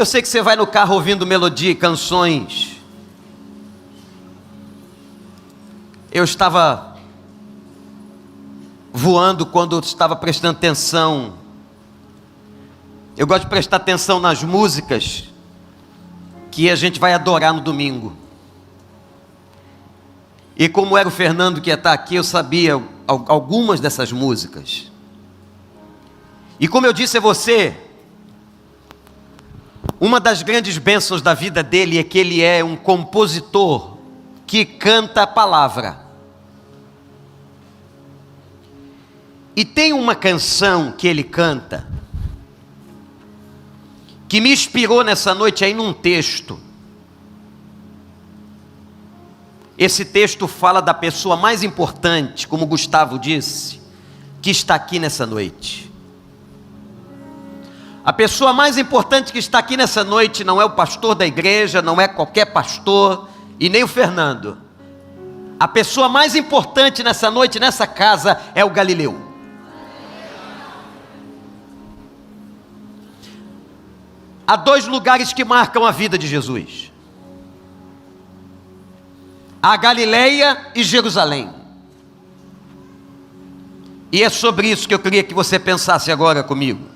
Eu sei que você vai no carro ouvindo melodia e canções. Eu estava voando quando estava prestando atenção. Eu gosto de prestar atenção nas músicas que a gente vai adorar no domingo. E como era o Fernando que ia estar aqui, eu sabia algumas dessas músicas. E como eu disse a você, uma das grandes bênçãos da vida dele é que ele é um compositor que canta a palavra. E tem uma canção que ele canta que me inspirou nessa noite aí num texto. Esse texto fala da pessoa mais importante, como Gustavo disse, que está aqui nessa noite. A pessoa mais importante que está aqui nessa noite não é o pastor da igreja, não é qualquer pastor e nem o Fernando. A pessoa mais importante nessa noite, nessa casa, é o Galileu. Há dois lugares que marcam a vida de Jesus: a Galileia e Jerusalém. E é sobre isso que eu queria que você pensasse agora comigo.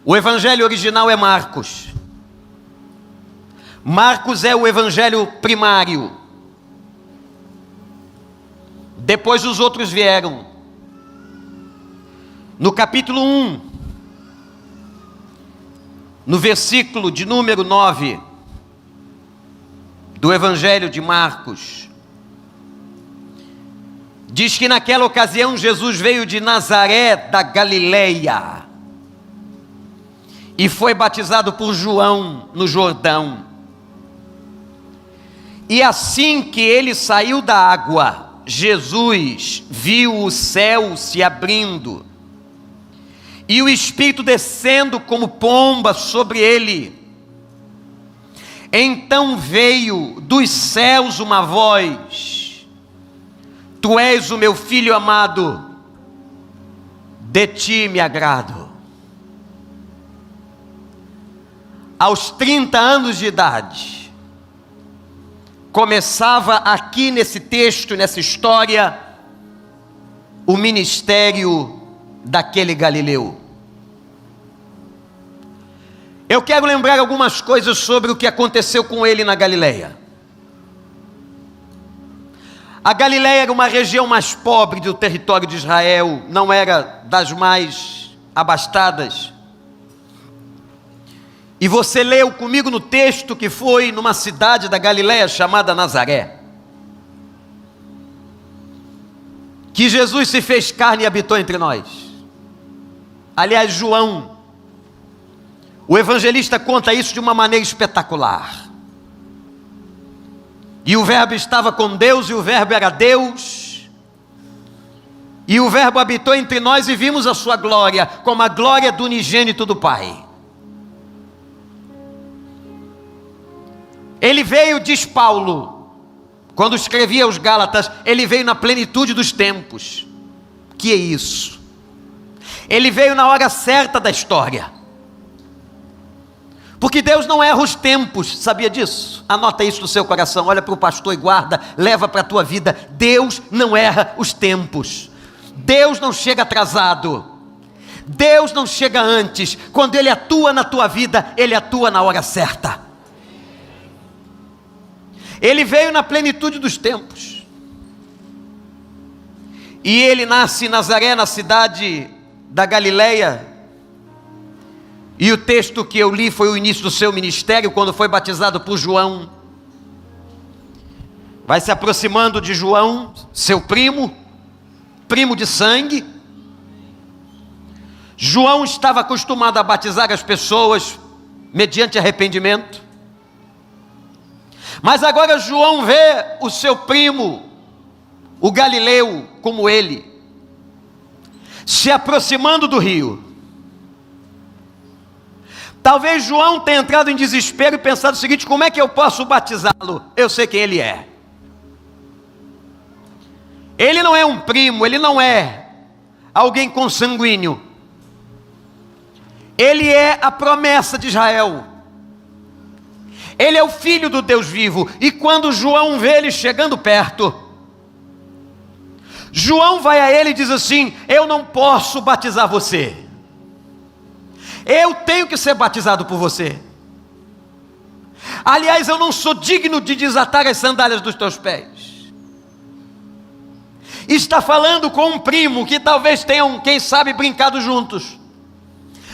O evangelho original é Marcos. Marcos é o evangelho primário. Depois os outros vieram. No capítulo 1, no versículo de número 9, do evangelho de Marcos, diz que naquela ocasião Jesus veio de Nazaré da Galileia e foi batizado por João no Jordão. E assim que ele saiu da água, Jesus viu o céu se abrindo e o Espírito descendo como pomba sobre ele. Então veio dos céus uma voz: Tu és o meu filho amado, de ti me agrado. Aos 30 anos de idade, começava aqui nesse texto, nessa história, o ministério daquele Galileu. Eu quero lembrar algumas coisas sobre o que aconteceu com ele na Galileia. A Galileia era uma região mais pobre do território de Israel, não era das mais abastadas. E você leu comigo no texto que foi numa cidade da Galileia chamada Nazaré, que Jesus se fez carne e habitou entre nós. Aliás, João, o evangelista, conta isso de uma maneira espetacular. E o verbo estava com Deus, e o verbo era Deus, e o verbo habitou entre nós, e vimos a sua glória, como a glória do unigênito do Pai. Ele veio, diz Paulo, quando escrevia aos Gálatas, ele veio na plenitude dos tempos. Que é isso? Ele veio na hora certa da história. Porque Deus não erra os tempos, sabia disso? Anota isso no seu coração, olha para o pastor e guarda, leva para a tua vida. Deus não erra os tempos. Deus não chega atrasado. Deus não chega antes. Quando Ele atua na tua vida, Ele atua na hora certa. Ele veio na plenitude dos tempos. E ele nasce em Nazaré, na cidade da Galileia. E o texto que eu li foi o início do seu ministério, quando foi batizado por João. Vai se aproximando de João, seu primo de sangue. João estava acostumado a batizar as pessoas mediante arrependimento. Mas agora João vê o seu primo, o Galileu, como ele, se aproximando do rio. Talvez João tenha entrado em desespero e pensado o seguinte: como é que eu posso batizá-lo? Eu sei quem ele é. Ele não é um primo, ele não é alguém consanguíneo. Ele é a promessa de Israel. Ele é o Filho do Deus vivo. E quando João vê ele chegando perto, João vai a ele e diz assim: eu não posso batizar você, eu tenho que ser batizado por você. Aliás, eu não sou digno de desatar as sandálias dos teus pés. Está falando com um primo que talvez tenham, quem sabe, brincado juntos,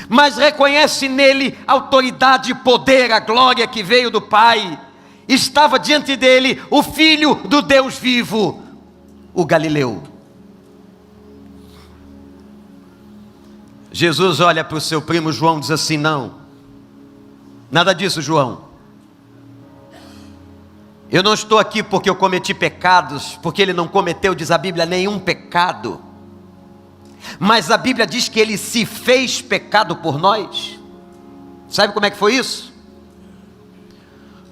mas reconhece nele autoridade, poder, a glória que veio do Pai. Estava diante dele o Filho do Deus vivo, o Galileu. Jesus olha para o seu primo João e diz assim: não, nada disso, João. Eu não estou aqui porque eu cometi pecados, porque ele não cometeu, diz a Bíblia, nenhum pecado. Mas a Bíblia diz que ele se fez pecado por nós. Sabe como é que foi isso?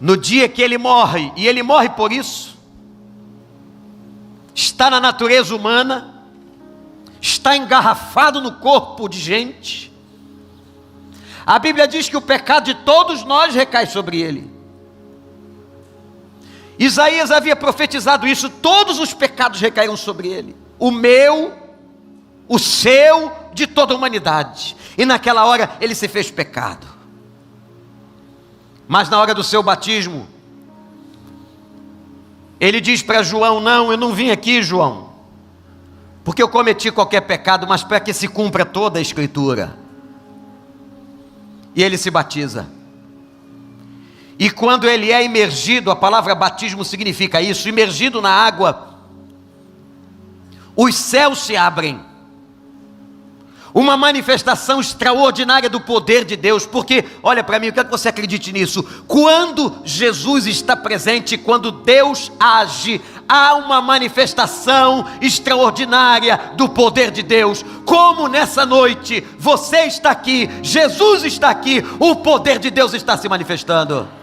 No dia que ele morre, e ele morre por isso, está na natureza humana, está engarrafado no corpo de gente. A Bíblia diz que o pecado de todos nós recai sobre ele. Isaías havia profetizado isso: todos os pecados recaíram sobre ele, o meu, o seu, de toda a humanidade. E naquela hora ele se fez pecado. Mas na hora do seu batismo, ele diz para João: não, eu não vim aqui, João, porque eu cometi qualquer pecado, mas para que se cumpra toda a Escritura. E ele se batiza. E quando ele é imergido, a palavra batismo significa isso, imergido na água, os céus se abrem. Uma manifestação extraordinária do poder de Deus, porque, olha para mim, eu quero que você acredite nisso: quando Jesus está presente, quando Deus age, há uma manifestação extraordinária do poder de Deus. Como nessa noite, você está aqui, Jesus está aqui, o poder de Deus está se manifestando.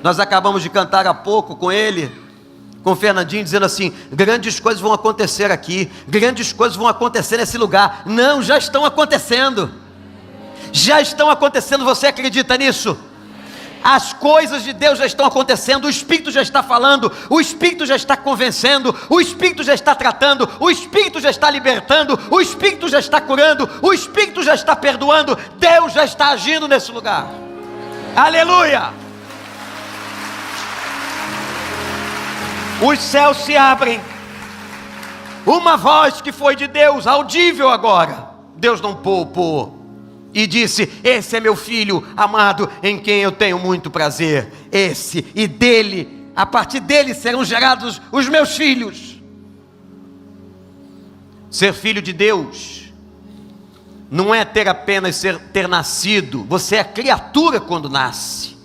Nós acabamos de cantar há pouco com ele, com o Fernandinho, dizendo assim: grandes coisas vão acontecer aqui, grandes coisas vão acontecer nesse lugar. Não, já estão acontecendo, já estão acontecendo. Você acredita nisso? As coisas de Deus já estão acontecendo, o Espírito já está falando, o Espírito já está convencendo, o Espírito já está tratando, o Espírito já está libertando, o Espírito já está curando, o Espírito já está perdoando. Deus já está agindo nesse lugar. Aleluia! Os céus se abrem, uma voz que foi de Deus, audível agora, Deus não poupou, e disse: esse é meu filho amado, em quem eu tenho muito prazer. Esse, e dele, a partir dele serão gerados os meus filhos. Ser filho de Deus não é ter apenas ter nascido. Você é criatura quando nasce.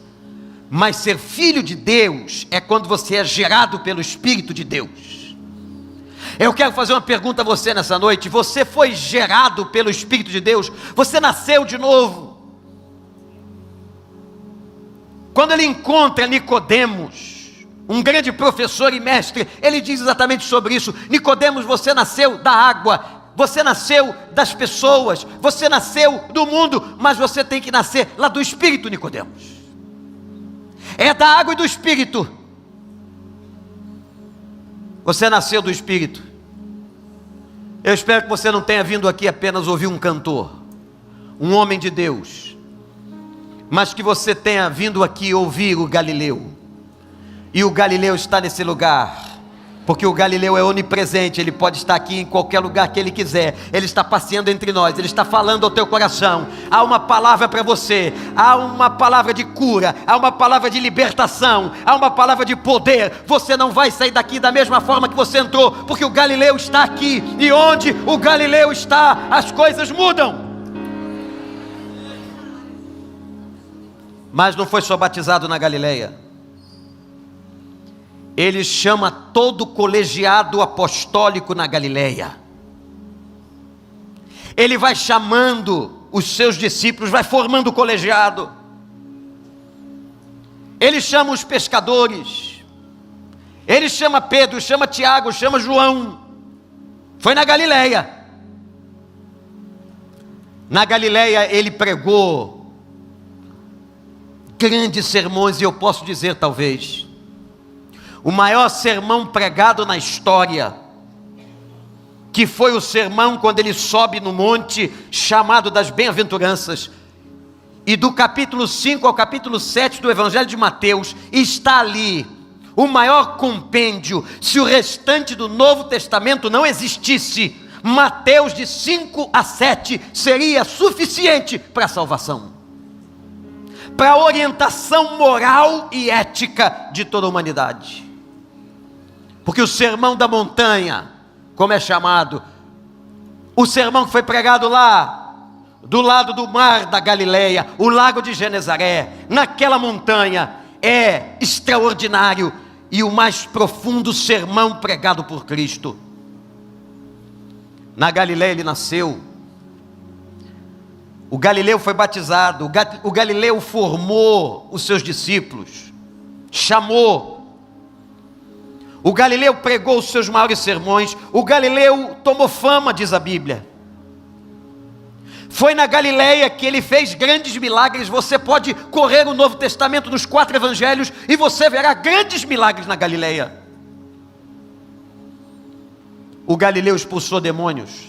Mas ser filho de Deus é quando você é gerado pelo Espírito de Deus. Eu quero fazer uma pergunta a você nessa noite: você foi gerado pelo Espírito de Deus? Você nasceu de novo? Quando ele encontra Nicodemos, um grande professor e mestre, ele diz exatamente sobre isso: Nicodemos, você nasceu da água, você nasceu das pessoas, você nasceu do mundo, mas você tem que nascer lá do Espírito, Nicodemos. É da água e do Espírito. Você nasceu do Espírito. Eu espero que você não tenha vindo aqui apenas ouvir um cantor, um homem de Deus, mas que você tenha vindo aqui ouvir o Galileu. E o Galileu está nesse lugar, porque o Galileu é onipresente. Ele pode estar aqui em qualquer lugar que ele quiser. Ele está passeando entre nós, ele está falando ao teu coração. Há uma palavra para você, há uma palavra de cura, há uma palavra de libertação, há uma palavra de poder. Você não vai sair daqui da mesma forma que você entrou, porque o Galileu está aqui, e onde o Galileu está, as coisas mudam. Mas não foi só batizado na Galileia. Ele chama todo o colegiado apostólico na Galileia. Ele vai chamando os seus discípulos, vai formando o colegiado. Ele chama os pescadores. Ele chama Pedro, chama Tiago, chama João. Foi na Galileia. Na Galileia ele pregou grandes sermões, e eu posso dizer talvez o maior sermão pregado na história, que foi o sermão quando ele sobe no monte chamado das Bem-aventuranças, e do capítulo 5 ao capítulo 7 do Evangelho de Mateus, está ali o maior compêndio. Se o restante do Novo Testamento não existisse, Mateus de 5 a 7 seria suficiente para a salvação, para a orientação moral e ética de toda a humanidade. Porque o sermão da montanha, como é chamado, o sermão que foi pregado lá do lado do mar da Galileia, o lago de Genezaré, naquela montanha, é extraordinário e o mais profundo sermão pregado por Cristo. Na Galileia ele nasceu, o Galileu foi batizado, o Galileu formou os seus discípulos, chamou, o Galileu pregou os seus maiores sermões, o Galileu tomou fama, diz a Bíblia. Foi na Galileia que ele fez grandes milagres. Você pode correr o Novo Testamento nos 4 evangelhos e você verá grandes milagres na Galileia. O Galileu expulsou demônios.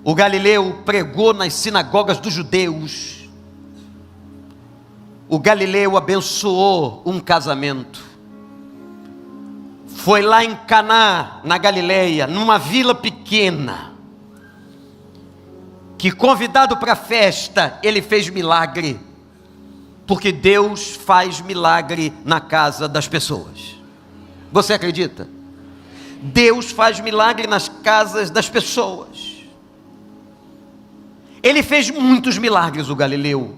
O Galileu pregou nas sinagogas dos judeus. O Galileu abençoou um casamento. Foi lá em Caná, na Galileia, numa vila pequena, que convidado para a festa, ele fez milagre, porque Deus faz milagre na casa das pessoas. Você acredita? Deus faz milagre nas casas das pessoas. Ele fez muitos milagres, o Galileu.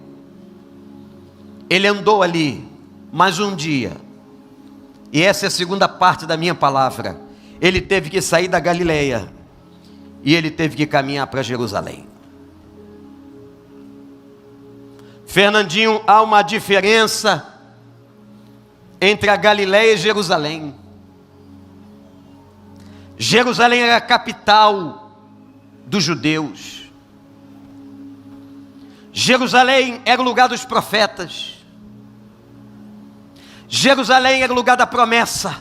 Ele andou ali, mas um dia, e essa é a segunda parte da minha palavra, ele teve que sair da Galileia, e ele teve que caminhar para Jerusalém. Fernandinho, há uma diferença entre a Galileia e Jerusalém. Jerusalém era a capital dos judeus. Jerusalém era o lugar dos profetas. Jerusalém era o lugar da promessa.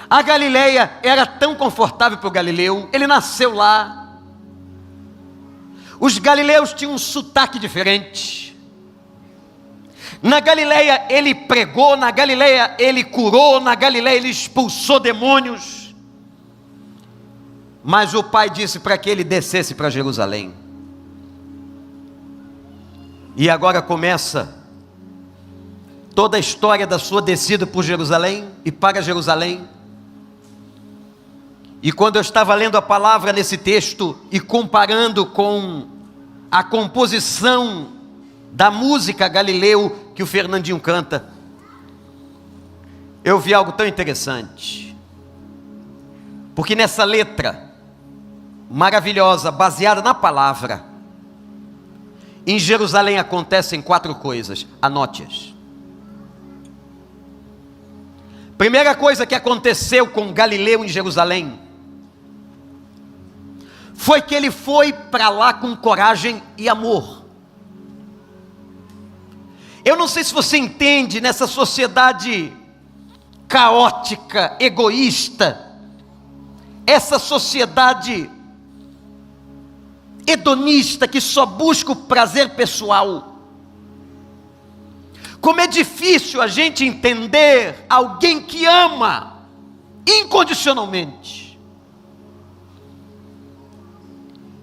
A Galileia era tão confortável para o Galileu, ele nasceu lá. Os galileus tinham um sotaque diferente. Na Galileia ele pregou, na Galileia ele curou, na Galileia ele expulsou demônios. Mas o pai disse para que ele descesse para Jerusalém. E agora começa toda a história da sua descida por Jerusalém e para Jerusalém. E quando eu estava lendo a palavra nesse texto e comparando com a composição da música Galileu que o Fernandinho canta, eu vi algo tão interessante. Porque nessa letra maravilhosa, baseada na palavra, em Jerusalém acontecem 4 coisas, anote-as. Primeira coisa que aconteceu com Galileu em Jerusalém foi que ele foi para lá com coragem e amor. Eu não sei se você entende, nessa sociedade caótica, egoísta, essa sociedade hedonista que só busca o prazer pessoal, como é difícil a gente entender alguém que ama incondicionalmente.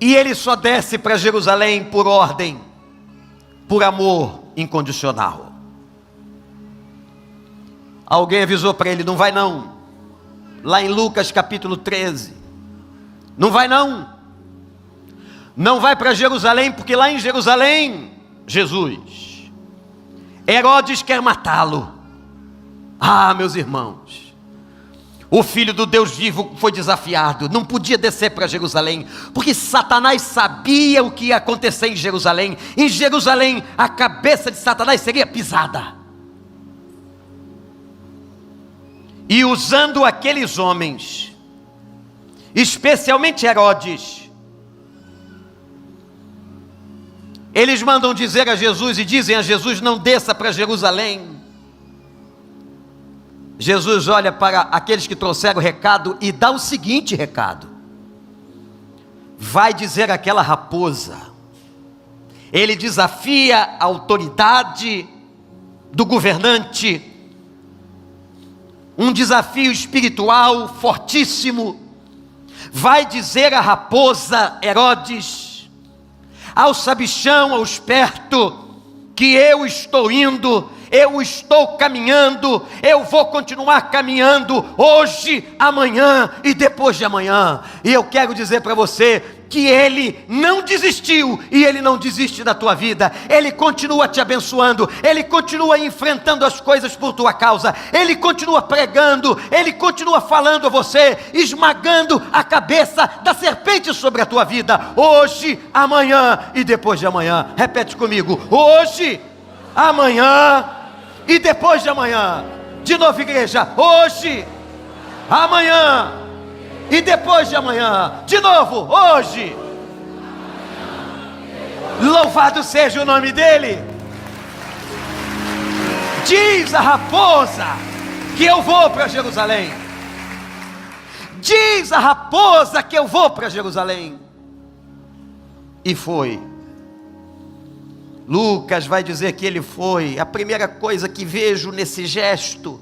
E ele só desce para Jerusalém por ordem, por amor incondicional. Alguém avisou para ele: não vai não. Lá em Lucas capítulo 13, não vai não. Não vai para Jerusalém, porque lá em Jerusalém, Jesus, Herodes quer matá-lo. Ah, meus irmãos, o Filho do Deus vivo foi desafiado, não podia descer para Jerusalém, porque Satanás sabia o que ia acontecer em Jerusalém. Em Jerusalém, a cabeça de Satanás seria pisada. E usando aqueles homens, especialmente Herodes, Eles mandam dizer a Jesus e dizem a Jesus: não desça para Jerusalém. Jesus olha para aqueles que trouxeram o recado e dá o seguinte recado: vai dizer àquela raposa. Ele desafia a autoridade do governante, um desafio espiritual fortíssimo. Vai dizer à raposa Herodes, ao sabichão, ao esperto, que eu estou indo, eu estou caminhando, eu vou continuar caminhando hoje, amanhã e depois de amanhã. E eu quero dizer para você que Ele não desistiu, e Ele não desiste da tua vida. Ele continua te abençoando, Ele continua enfrentando as coisas por tua causa, Ele continua pregando, Ele continua falando a você, esmagando a cabeça da serpente sobre a tua vida, hoje, amanhã e depois de amanhã. Repete comigo: hoje, amanhã e depois de amanhã. De novo, igreja: hoje, amanhã e depois de amanhã. De novo: hoje. Louvado seja o nome dele. Diz a raposa que eu vou para Jerusalém. Diz a raposa que eu vou para Jerusalém. E foi. Lucas vai dizer que ele foi. A primeira coisa que vejo nesse gesto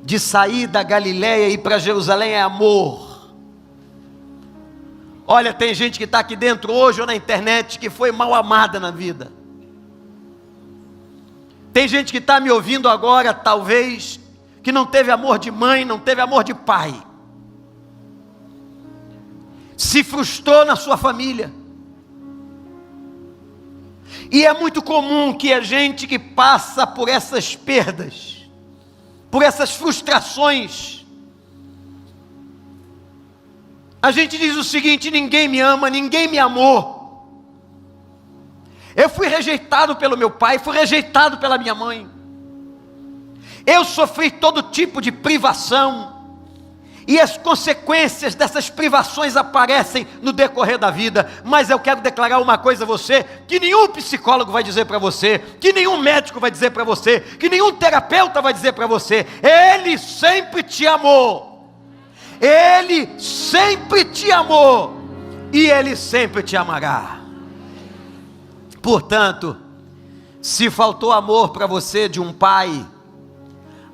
de sair da Galileia e ir para Jerusalém é amor. Olha, tem gente que está aqui dentro hoje ou na internet que foi mal amada na vida. Tem gente que está me ouvindo agora, talvez, que não teve amor de mãe, não teve amor de pai. Se frustrou na sua família. E é muito comum que a gente que passa por essas perdas, por essas frustrações, a gente diz o seguinte: ninguém me ama, ninguém me amou. Eu fui rejeitado pelo meu pai, fui rejeitado pela minha mãe. Eu sofri todo tipo de privação. E as consequências dessas privações aparecem no decorrer da vida. Mas eu quero declarar uma coisa a você, que nenhum psicólogo vai dizer para você, que nenhum médico vai dizer para você, que nenhum terapeuta vai dizer para você. Ele sempre te amou. Ele sempre te amou. E Ele sempre te amará. Portanto, se faltou amor para você de um pai,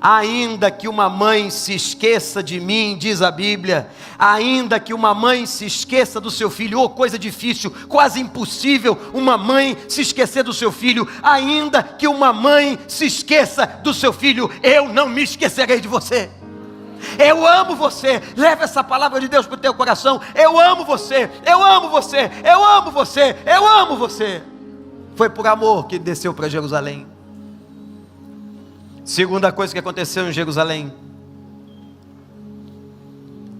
ainda que uma mãe se esqueça de mim, diz a Bíblia, ainda que uma mãe se esqueça do seu filho, oh, coisa difícil, quase impossível uma mãe se esquecer do seu filho, ainda que uma mãe se esqueça do seu filho, eu não me esquecerei de você. Eu amo você. Leva essa palavra de Deus para o teu coração. Eu amo você, eu amo você, eu amo você, eu amo você. Foi por amor que ele desceu para Jerusalém. Segunda coisa que aconteceu em Jerusalém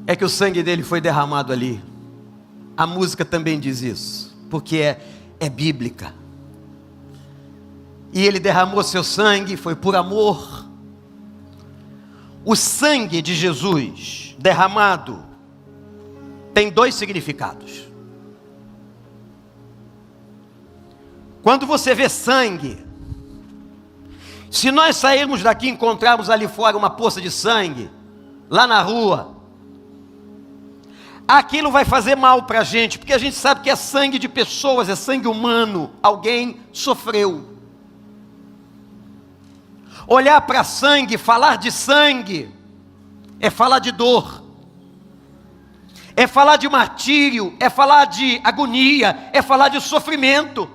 é que o sangue dele foi derramado ali. A música também diz isso, porque é bíblica. E ele derramou seu sangue, foi por amor. O sangue de Jesus derramado tem dois significados. Quando você vê sangue, se nós sairmos daqui e encontrarmos ali fora uma poça de sangue, lá na rua, aquilo vai fazer mal para a gente, porque a gente sabe que é sangue de pessoas, é sangue humano, alguém sofreu. Olhar para sangue, falar de sangue, é falar de dor, é falar de martírio, é falar de agonia, é falar de sofrimento.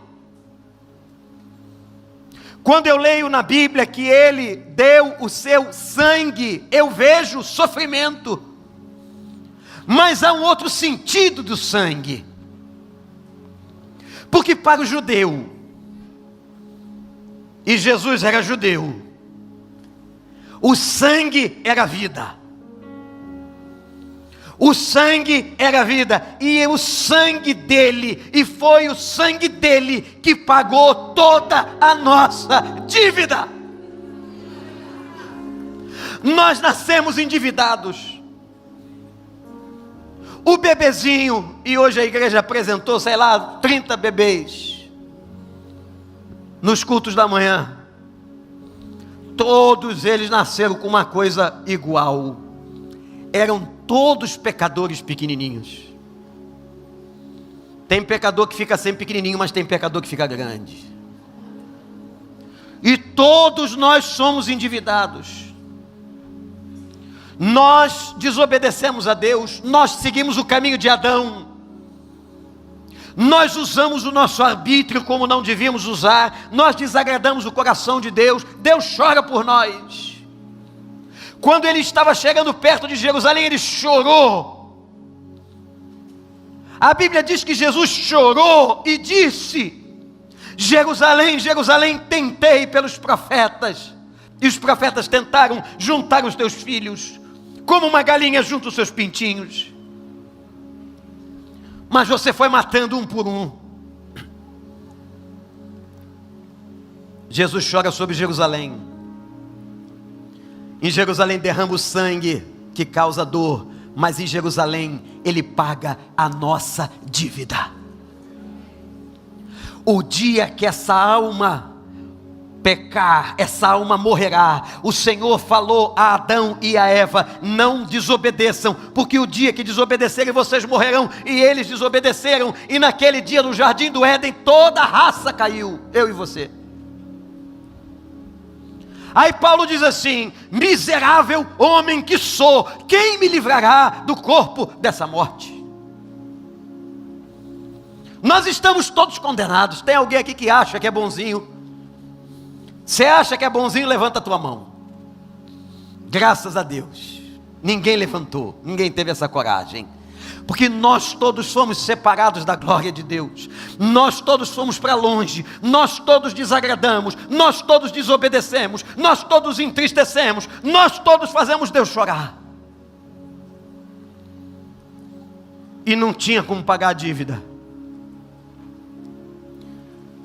Quando eu leio na Bíblia que Ele deu o seu sangue, eu vejo sofrimento. Mas há um outro sentido do sangue. Porque para o judeu, e Jesus era judeu, o sangue era vida. O sangue era vida, e o sangue dele, e foi o sangue dele que pagou toda a nossa dívida. Nós nascemos endividados. O bebezinho, e hoje a igreja apresentou, sei lá, 30 bebês. nos cultos da manhã, todos eles nasceram com uma coisa igual: eram todos pecadores pequenininhos. Tem pecador que fica sempre pequenininho, mas tem pecador que fica grande. E todos nós somos endividados. Nós desobedecemos a Deus, nós seguimos o caminho de Adão, nós usamos o nosso arbítrio como não devíamos usar, nós desagradamos o coração de Deus. Deus chora por nós. Quando ele estava chegando perto de Jerusalém, ele chorou. A Bíblia diz que Jesus chorou e disse: Jerusalém, Jerusalém, tentei pelos profetas, e os profetas tentaram juntar os teus filhos, como uma galinha junta os seus pintinhos, mas você foi matando um por um. Jesus chora sobre Jerusalém. Em Jerusalém derrama o sangue que causa dor, mas em Jerusalém ele paga a nossa dívida. O dia que essa alma pecar, essa alma morrerá. O Senhor falou a Adão e a Eva: não desobedeçam, porque o dia que desobedecerem vocês morrerão. E eles desobedeceram, e naquele dia no jardim do Éden toda a raça caiu, eu e você. Aí Paulo diz assim: miserável homem que sou, quem me livrará do corpo dessa morte? Nós estamos todos condenados. Tem alguém aqui que acha que é bonzinho? Você acha que é bonzinho? Levanta a tua mão. Graças a Deus, ninguém levantou, ninguém teve essa coragem, porque nós todos fomos separados da glória de Deus, nós todos fomos para longe, nós todos desagradamos, nós todos desobedecemos, nós todos entristecemos, nós todos fazemos Deus chorar, e não tinha como pagar a dívida.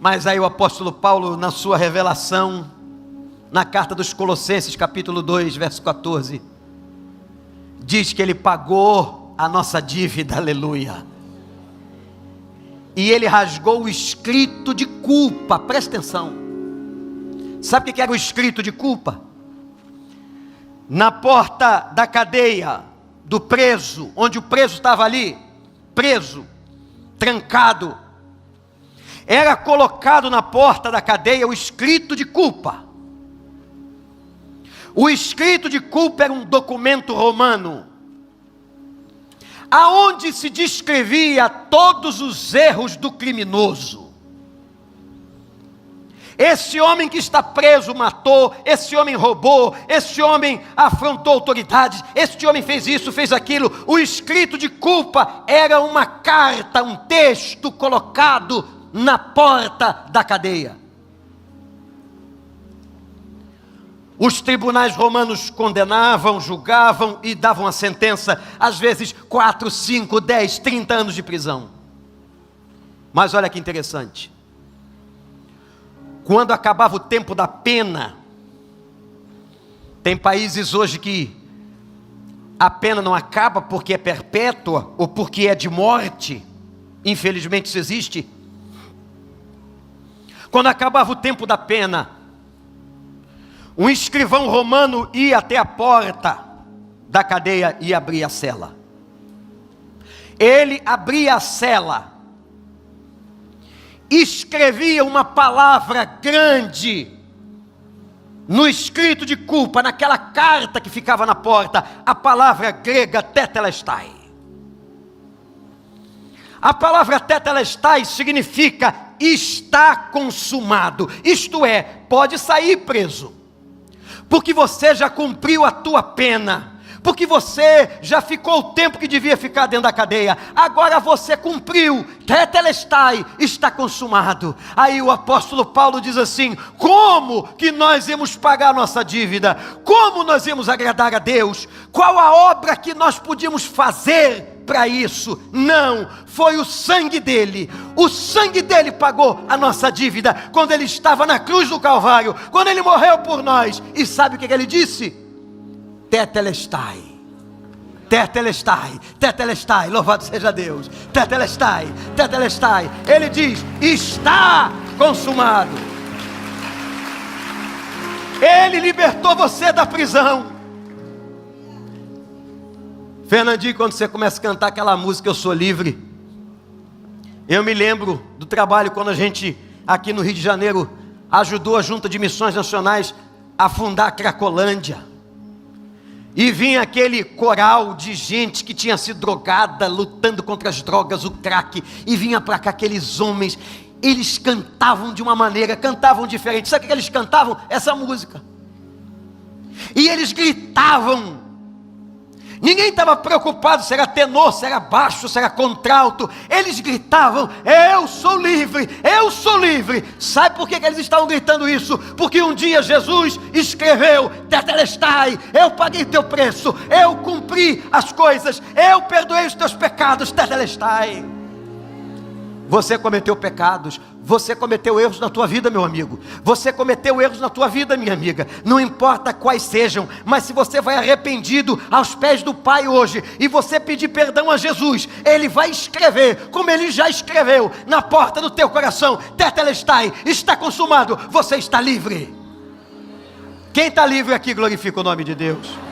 Mas aí o apóstolo Paulo, na sua revelação, na carta dos Colossenses, capítulo 2, verso 14, diz que ele pagou a nossa dívida, aleluia. E ele rasgou o escrito de culpa. Presta atenção. Sabe o que era o escrito de culpa? Na porta da cadeia do preso, onde o preso estava ali, preso, trancado, era colocado na porta da cadeia o escrito de culpa. O escrito de culpa era um documento romano, aonde se descrevia todos os erros do criminoso. Esse homem que está preso matou, esse homem roubou, esse homem afrontou autoridades, esse homem fez isso, fez aquilo. O escrito de culpa era uma carta, um texto colocado na porta da cadeia. Os tribunais romanos condenavam, julgavam e davam a sentença, às vezes 4, 5, 10, 30 anos de prisão. Mas olha que interessante, quando acabava o tempo da pena, tem países hoje que a pena não acaba porque é perpétua ou porque é de morte, infelizmente isso existe. Quando acabava o tempo da pena, um escrivão romano ia até a porta da cadeia e abria a cela. Ele abria a cela, escrevia uma palavra grande no escrito de culpa, naquela carta que ficava na porta, a palavra grega tetelestai. A palavra tetelestai significa está consumado, isto é, pode sair preso, porque você já cumpriu a tua pena, porque você já ficou o tempo que devia ficar dentro da cadeia, agora você cumpriu, tetelestai, está consumado. Aí o apóstolo Paulo diz assim: como que nós íamos pagar a nossa dívida? Como nós íamos agradar a Deus? Qual a obra que nós podíamos fazer para isso? Não, foi o sangue dele. O sangue dele pagou a nossa dívida, quando ele estava na cruz do Calvário, quando ele morreu por nós. E sabe o que ele disse? Tetelestai, tetelestai, tetelestai, louvado seja Deus, tetelestai, tetelestai. Ele diz: está consumado. Ele libertou você da prisão. Fernandinho, quando você começa a cantar aquela música Eu Sou Livre, eu me lembro do trabalho quando a gente, aqui no Rio de Janeiro, ajudou a Junta de Missões Nacionais a fundar a Cracolândia. E vinha aquele coral de gente que tinha sido drogada, lutando contra as drogas, o crack, e vinha para cá aqueles homens, eles cantavam de uma maneira, cantavam diferente. Sabe o que eles cantavam? Essa música. E eles gritavam. Ninguém estava preocupado se era tenor, se era baixo, se era contralto. Eles gritavam: eu sou livre, eu sou livre. Sabe por que eles estavam gritando isso? Porque um dia Jesus escreveu: Tetelestai, eu paguei teu preço, eu cumpri as coisas, eu perdoei os teus pecados, Tetelestai. Você cometeu pecados, você cometeu erros na tua vida, meu amigo. Você cometeu erros na tua vida, minha amiga. Não importa quais sejam, mas se você vai arrependido aos pés do Pai hoje, e você pedir perdão a Jesus, Ele vai escrever, como Ele já escreveu, na porta do teu coração: Tetelestai, está consumado, você está livre. Quem está livre aqui, glorifica o nome de Deus.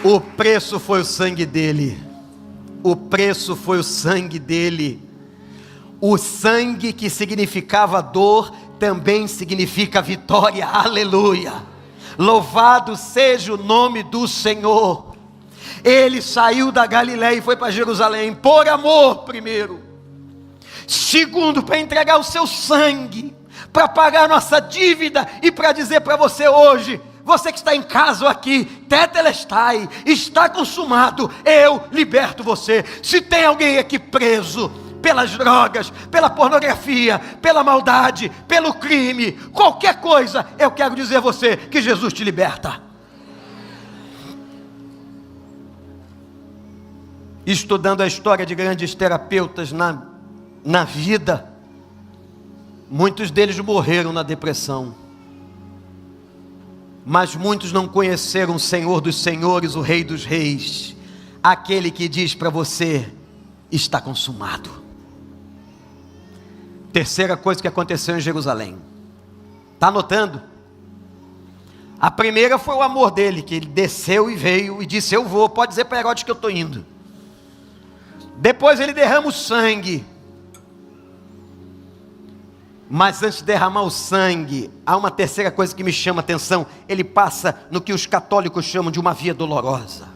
O preço foi o sangue dele. O preço foi o sangue dele. O sangue que significava dor também significa vitória. Aleluia. Louvado seja o nome do Senhor. Ele saiu da Galiléia e foi para Jerusalém por amor, primeiro. Segundo, para entregar o seu sangue, para pagar nossa dívida e para dizer para você hoje: você que está em casa ou aqui, Tetelestai, está consumado, eu liberto você. Se tem alguém aqui preso pelas drogas, pela pornografia, pela maldade, pelo crime, qualquer coisa, eu quero dizer a você que Jesus te liberta. Estudando a história de grandes terapeutas na vida, muitos deles morreram na depressão. Mas muitos não conheceram o Senhor dos Senhores, o Rei dos Reis, aquele que diz para você: está consumado. Terceira coisa que aconteceu em Jerusalém, está anotando? A primeira foi o amor dele, que ele desceu e veio e disse: eu vou, pode dizer para Herodes que eu estou indo. Depois ele derrama o sangue. Mas antes de derramar o sangue, há uma terceira coisa que me chama a atenção. Ele passa no que os católicos chamam de uma via dolorosa.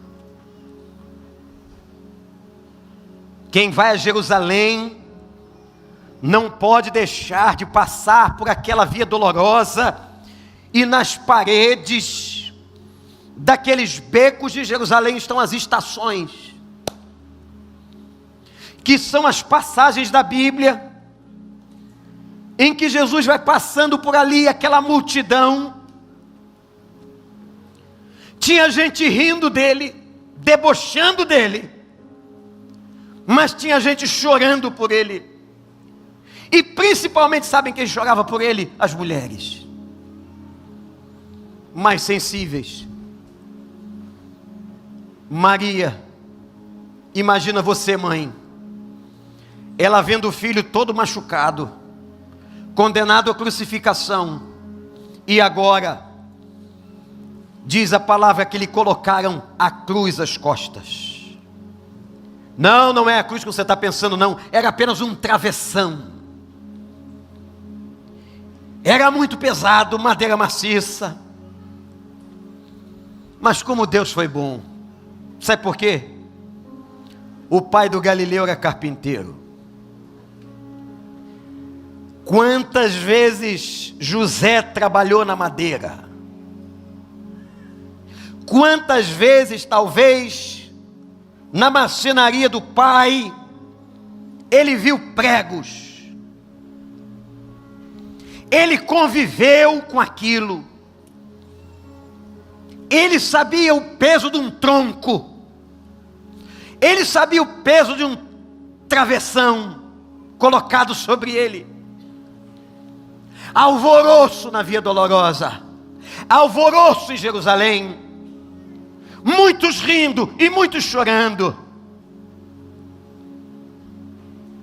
Quem vai a Jerusalém não pode deixar de passar por aquela via dolorosa. E nas paredes daqueles becos de Jerusalém estão as estações, que são as passagens da Bíblia em que Jesus vai passando por ali, aquela multidão. Tinha gente rindo dele, debochando dele, mas tinha gente chorando por ele. E principalmente, sabem quem chorava por ele? As mulheres mais sensíveis. Maria, imagina você, mãe, ela vendo o filho todo machucado, condenado à crucificação, e agora, diz a palavra que lhe colocaram a cruz às costas. Não é a cruz que você está pensando, não, era apenas um travessão. Era muito pesado, madeira maciça. Mas como Deus foi bom, sabe por quê? O pai do Galileu era carpinteiro. Quantas vezes José trabalhou na madeira? Quantas vezes, talvez, na marcenaria do pai, ele viu pregos. Ele conviveu com aquilo. Ele sabia o peso de um tronco. Ele sabia o peso de um travessão colocado sobre ele. Alvoroço na via dolorosa, alvoroço em Jerusalém, muitos rindo e muitos chorando.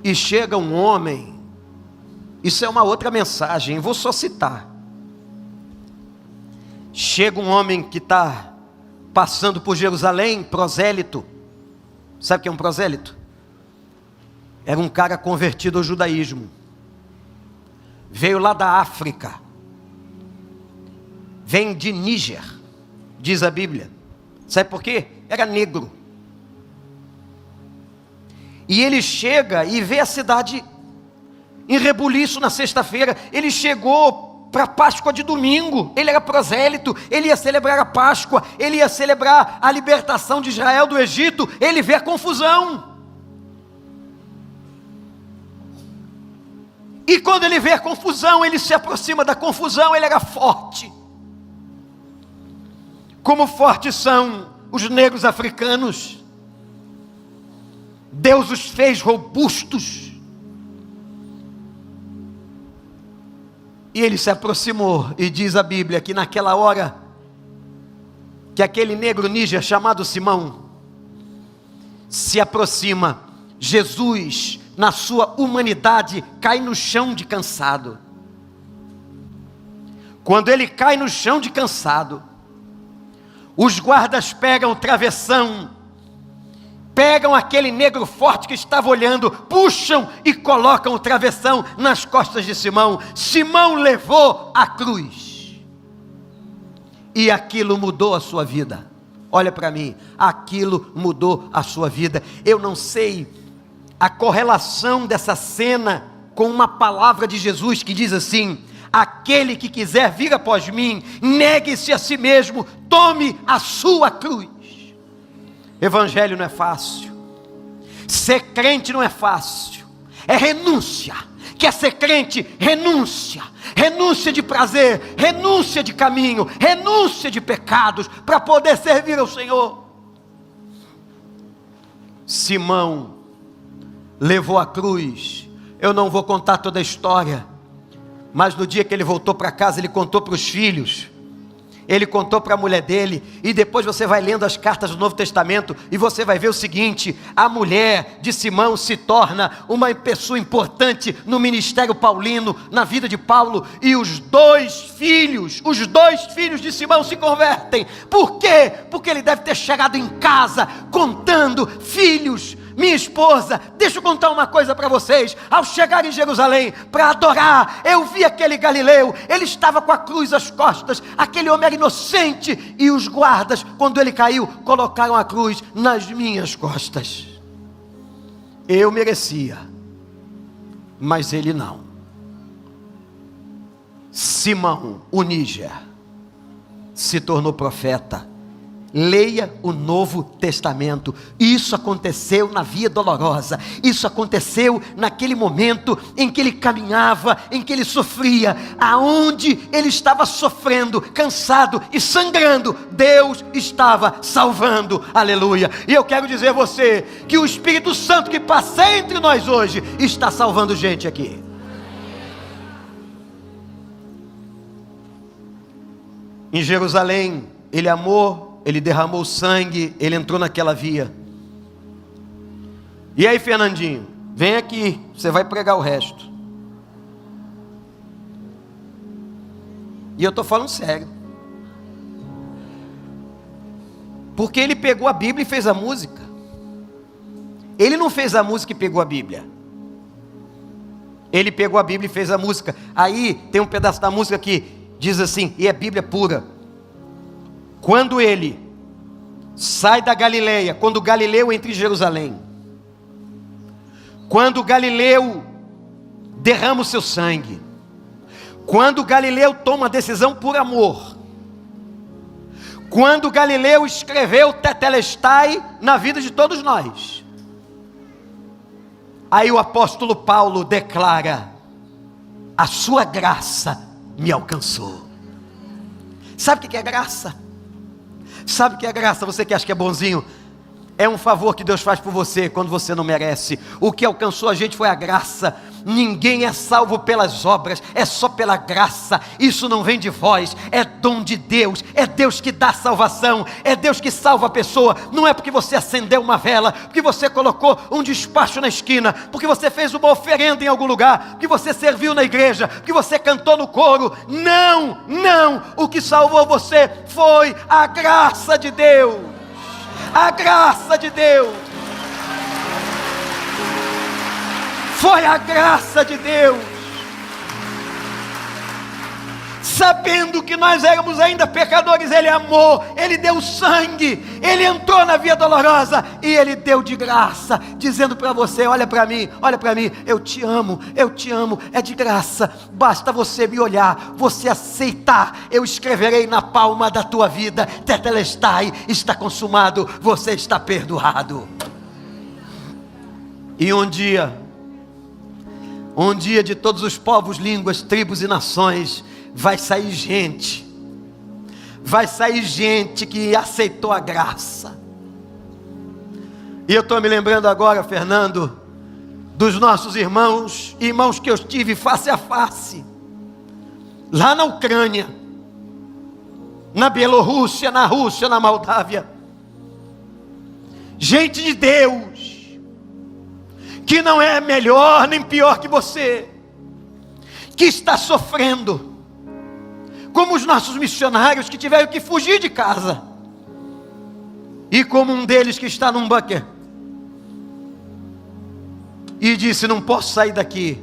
E chega um homem, isso é uma outra mensagem, vou só citar. Chega um homem que está passando por Jerusalém, prosélito. Sabe o que é um prosélito? Era um cara convertido ao judaísmo. Veio lá da África. Vem de Níger, diz a Bíblia. Sabe por quê? Era negro. E ele chega e vê a cidade em rebuliço na sexta-feira. Ele chegou para a Páscoa de domingo. Ele era prosélito, ele ia celebrar a Páscoa, ele ia celebrar a libertação de Israel do Egito. Ele vê a confusão. E quando ele vê a confusão, ele se aproxima da confusão. Ele era forte. Como fortes são os negros africanos. Deus os fez robustos. E ele se aproximou, e diz a Bíblia que naquela hora, que aquele negro níger chamado Simão, se aproxima, Jesus, na sua humanidade, cai no chão de cansado. Quando ele cai no chão de cansado, os guardas pegam o travessão, pegam aquele negro forte que estava olhando, puxam e colocam o travessão nas costas de Simão. Simão levou a cruz. E aquilo mudou a sua vida. Olha para mim, aquilo mudou a sua vida. Eu não sei a correlação dessa cena com uma palavra de Jesus que diz assim: aquele que quiser vir após mim, negue-se a si mesmo, tome a sua cruz. Evangelho não é fácil, ser crente não é fácil, é renúncia. Quer ser crente? Renúncia, renúncia de prazer, renúncia de caminho, renúncia de pecados, para poder servir ao Senhor. Simão levou a cruz. Eu não vou contar toda a história, mas no dia que ele voltou para casa, ele contou para os filhos, ele contou para a mulher dele, e depois você vai lendo as cartas do Novo Testamento, e você vai ver o seguinte: a mulher de Simão se torna uma pessoa importante no ministério paulino, na vida de Paulo, e os dois filhos de Simão se convertem. Por quê? Porque ele deve ter chegado em casa contando: filhos, minha esposa, deixa eu contar uma coisa para vocês. Ao chegar em Jerusalém para adorar, eu vi aquele galileu, ele estava com a cruz às costas, aquele homem era inocente, e os guardas, quando ele caiu, colocaram a cruz nas minhas costas. Eu merecia, mas ele não. Simão, o Níger, se tornou profeta. Leia o Novo Testamento. Isso aconteceu na Via Dolorosa. Isso aconteceu naquele momento em que ele caminhava, em que ele sofria. Aonde ele estava sofrendo, cansado e sangrando, Deus estava salvando. Aleluia. E eu quero dizer a você que o Espírito Santo que passa entre nós hoje está salvando gente aqui. Em Jerusalém, ele amou, ele derramou sangue, ele entrou naquela via. E aí, Fernandinho, vem aqui, você vai pregar o resto. E eu estou falando sério, porque ele pegou a Bíblia e fez a música. Ele não fez a música e pegou a Bíblia. Ele pegou a Bíblia e fez a música. Aí tem um pedaço da música que diz assim, e é Bíblia pura: quando ele sai da Galileia, quando Galileu entra em Jerusalém, quando Galileu derrama o seu sangue, quando Galileu toma a decisão por amor, quando Galileu escreveu Tetelestai na vida de todos nós, aí o apóstolo Paulo declara: a sua graça me alcançou. Sabe o que é graça? Sabe o que é graça? Você que acha que é bonzinho, é um favor que Deus faz por você quando você não merece. O que alcançou a gente foi a graça. Ninguém é salvo pelas obras, é só pela graça. Isso não vem de vós, é dom de Deus. É Deus que dá salvação, é Deus que salva a pessoa. Não é porque você acendeu uma vela, porque você colocou um despacho na esquina, porque você fez uma oferenda em algum lugar, porque você serviu na igreja, porque você cantou no coro. Não, não. O que salvou você foi a graça de Deus. A graça de Deus. Foi a graça de Deus. Sabendo que nós éramos ainda pecadores, Ele amou, Ele deu sangue, Ele entrou na via dolorosa e Ele deu de graça, dizendo para você: olha para mim, eu te amo, é de graça, basta você me olhar, você aceitar, eu escreverei na palma da tua vida, tetelestai, está consumado, você está perdoado. E um dia de todos os povos, línguas, tribos e nações, vai sair gente que aceitou a graça. E eu estou me lembrando agora, Fernando, dos nossos irmãos que eu tive face a face, lá na Ucrânia, na Bielorrússia, na Rússia, na Moldávia. Gente de Deus, que não é melhor nem pior que você, que está sofrendo, como os nossos missionários que tiveram que fugir de casa, e como um deles que está num bunker, e disse: não posso sair daqui,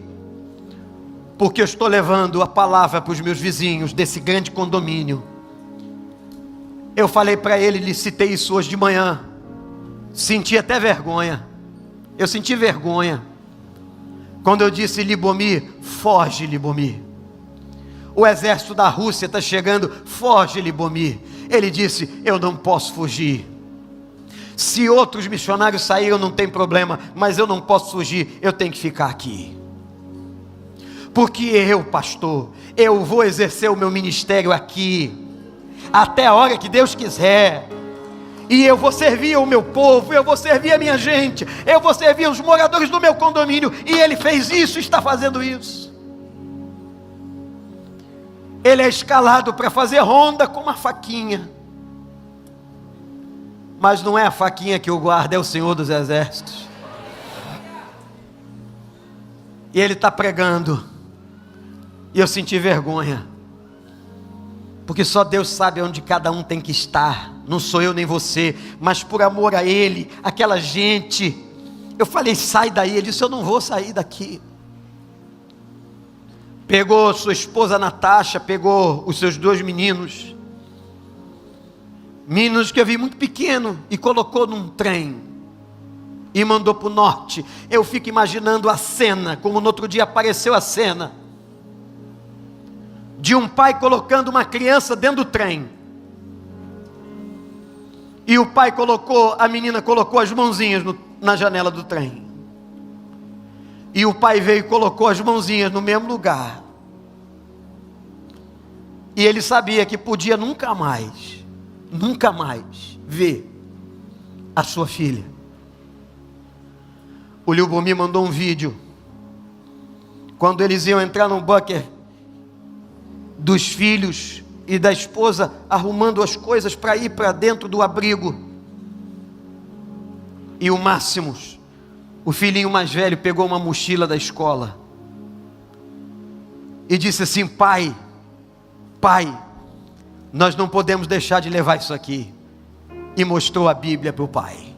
porque eu estou levando a palavra para os meus vizinhos desse grande condomínio. Eu falei para ele, lhe citei isso hoje de manhã, senti até vergonha. Eu senti vergonha quando eu disse: Libomir, foge, Libomir. O exército da Rússia está chegando, foge, Libomir. Ele disse: eu não posso fugir. Se outros missionários saíram, não tem problema, mas eu não posso fugir, eu tenho que ficar aqui. Porque eu, pastor, eu vou exercer o meu ministério aqui, até a hora que Deus quiser. E eu vou servir o meu povo, eu vou servir a minha gente, eu vou servir os moradores do meu condomínio. E ele fez isso, está fazendo isso. Ele é escalado para fazer ronda com uma faquinha. Mas não é a faquinha que o guarda, é o Senhor dos Exércitos. E ele está pregando. E eu senti vergonha. Porque só Deus sabe onde cada um tem que estar. Não sou eu nem você, mas por amor a Ele, aquela gente. Eu falei: sai daí. Ele disse: eu não vou sair daqui. Pegou sua esposa Natasha, pegou os seus 2 meninos que eu vi muito pequeno, e colocou num trem e mandou para o norte. Eu fico imaginando a cena, como no outro dia apareceu a cena de um pai colocando uma criança dentro do trem, e o pai a menina colocou as mãozinhas na janela do trem, e o pai veio e colocou as mãozinhas no mesmo lugar, e ele sabia que podia nunca mais ver a sua filha. O Libomir mandou um vídeo, quando eles iam entrar no bunker, dos filhos e da esposa arrumando as coisas para ir para dentro do abrigo. E o Máximos, o filhinho mais velho, pegou uma mochila da escola e disse assim: pai, nós não podemos deixar de levar isso aqui. E mostrou a Bíblia para o pai.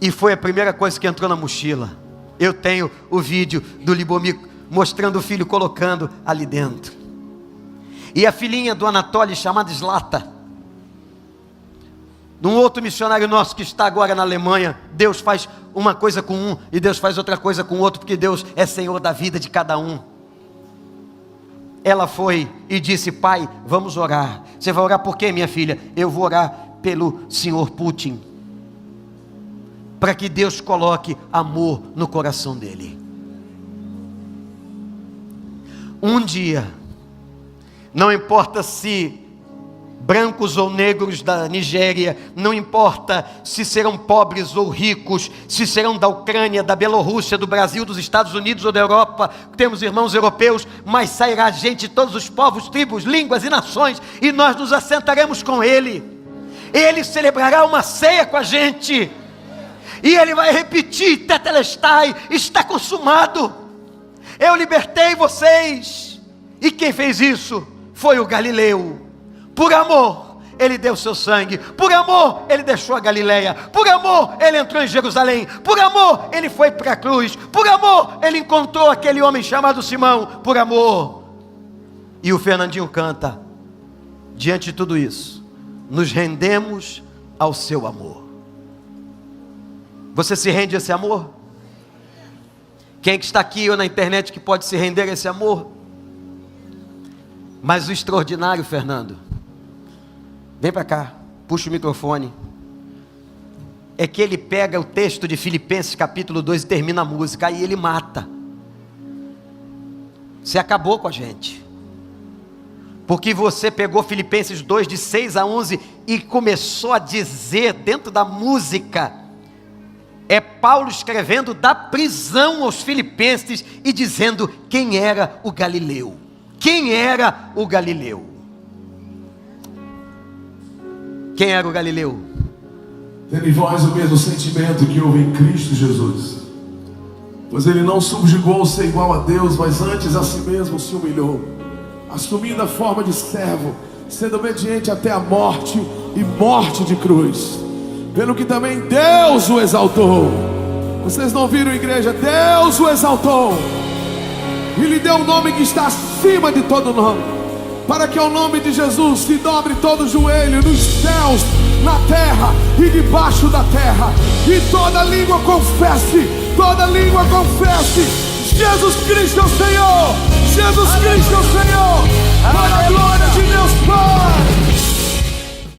E foi a primeira coisa que entrou na mochila. Eu tenho o vídeo do Libomir mostrando o filho colocando ali dentro. E a filhinha do Anatoly, chamada Zlata, de um outro missionário nosso que está agora na Alemanha. Deus faz uma coisa com um e Deus faz outra coisa com o outro, porque Deus é Senhor da vida de cada um. Ela foi e disse: pai, vamos orar. Você vai orar por quê, minha filha? Eu vou orar pelo senhor Putin, para que Deus coloque amor no coração dele. Um dia, não importa se brancos ou negros da Nigéria, não importa se serão pobres ou ricos, se serão da Ucrânia, da Bielorrússia, do Brasil, dos Estados Unidos ou da Europa, temos irmãos europeus, mas sairá gente de todos os povos, tribos, línguas e nações, e nós nos assentaremos com Ele. Ele celebrará uma ceia com a gente, e Ele vai repetir: Tetelestai, está consumado, eu libertei vocês. E quem fez isso foi o Galileu. Por amor, Ele deu seu sangue. Por amor, Ele deixou a Galileia. Por amor, Ele entrou em Jerusalém. Por amor, Ele foi para a cruz. Por amor, Ele encontrou aquele homem chamado Simão. Por amor. E o Fernandinho canta: diante de tudo isso, nos rendemos ao seu amor. Você se rende a esse amor? Quem que está aqui ou na internet que pode se render a esse amor? Mas o extraordinário, Fernando, vem para cá, puxa o microfone, é que ele pega o texto de Filipenses capítulo 2 e termina a música, aí ele mata. Você acabou com a gente, porque você pegou Filipenses 2 de 6 a 11 e começou a dizer dentro da música, é Paulo escrevendo da prisão aos filipenses e dizendo quem era o Galileu. Quem era o Galileu? Quem era o Galileu? Tende em vós o mesmo sentimento que houve em Cristo Jesus, pois Ele não subjugou ser igual a Deus, mas antes a si mesmo se humilhou, assumindo a forma de servo, sendo obediente até a morte e morte de cruz, pelo que também Deus o exaltou. Vocês não viram, igreja? Deus o exaltou e lhe deu um nome que está acima de todo nome, para que ao nome de Jesus se dobre todo o joelho nos céus, na terra e debaixo da terra, e toda língua confesse, Jesus Cristo é o Senhor, Jesus Cristo é o Senhor, para a glória de Deus Pai.